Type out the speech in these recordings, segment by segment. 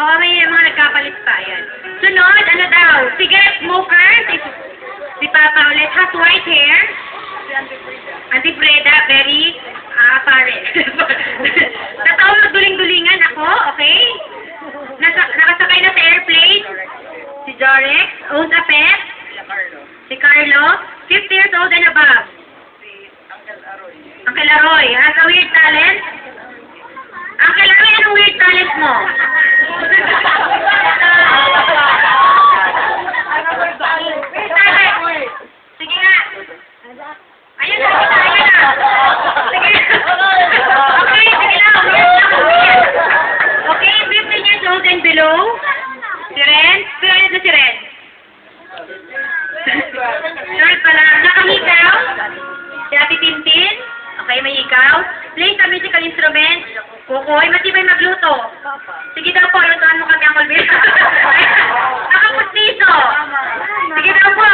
Oh, may mga nagkapalit pa, yan. Sunod, ano daw? Cigarette smoker, si Papa ulit, has white hair. Auntie Freda, very, pare. Tataw magduling-dulingan ako, okay? Nakasakay na sa airplane. Si Jorex, owns a pet. Si Carlo, 50 years old and above. Uncle Aroy, has a weird talent. Uncle Aroy, anong weird talent mo? Sige nga. Ayun na, ayun na. Sige. Okay, sige lang. Okay, 15 years old and below. Si Ren. Pero na si Ren. Short pala. Nakahikaw. Si Ate Tintin. Okay, may hikaw. Plays a musical instrument. Kukoy, matibay magluto. Sige daw po, lutuan mo kami ang kulbira. Nakapustiso. Sige daw po.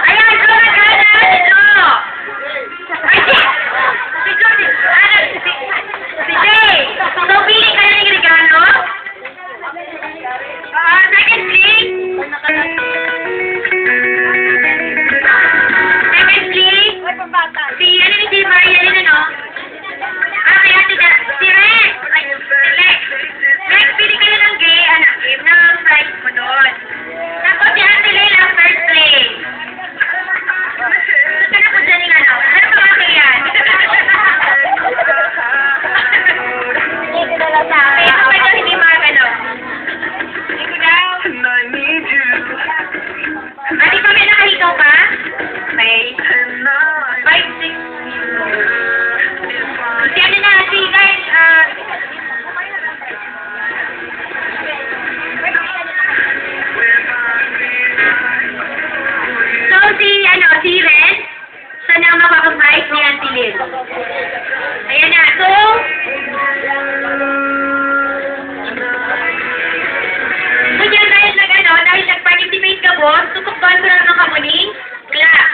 Ayan, ito na gana. Ito. Ay, si Jay. So, pili kayo ng regalo. Secondly, si Marielyn, ano? Kaya si Rex. Ay, si Lex. Rex, pili kayo ng game ng prize mo doon. Tapos si Ate Leila, first place. Gusto na po dyan yung ano? Ano ba kasi yan? Ito pa dyan, hindi makagano. Ito daw. Ate, pa may nakahikaw pa? Okay. 5, 6. Si ano na, si guys, so si Ren, siya na ang makakaprise ni Auntie Lynn. Ayan na, so, dyan dahil nag-participate ka po, tutuktuan ko lang ng kamuning, clap.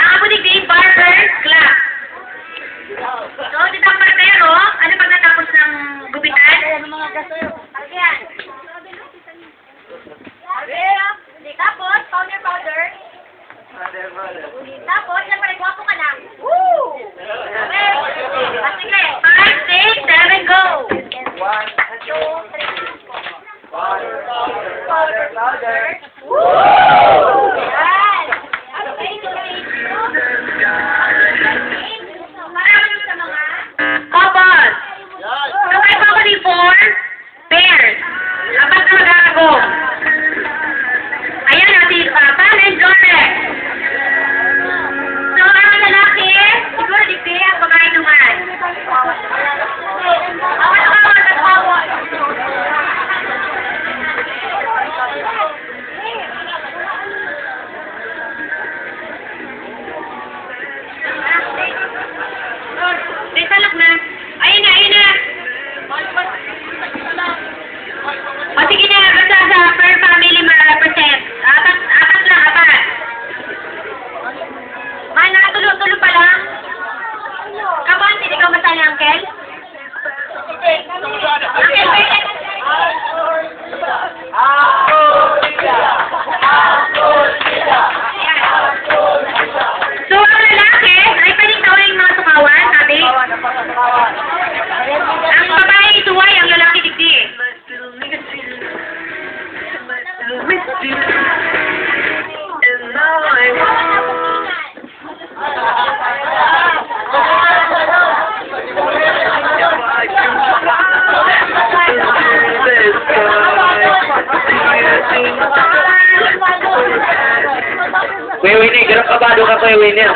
Ang kamuning name, Barber, clap. So, dito ang partero, ano pag natapos ng gupitan? Ayan. Tapos, powder. Tapos, yan pala, guwapo ka lang. Woo! Okay. Sige, 5, 6, 7, go! 1, 2, 3, 4. Powder. Woo! Yan! Okay, couples. Kapag ako ni 4 pairs. Apat na mag-aago. Ayan na si Papa and Jorex. So, ang lalaki, siguro digdi ang babae naman. Salak na. Ayun na. O sige na, basta sa per family ma-represent. Apat lang. Nakatulo-tulo pa lang. Kapan, hindi ka masali, Uncle? Uncle, pwede. So, ang lalaki, ay pwedeng tawin mga tukawan, sabi? Ang babae ituway, ang lalaki digdi eh. Kuya Winnie, ganun kabado ka, Kuya Winnie.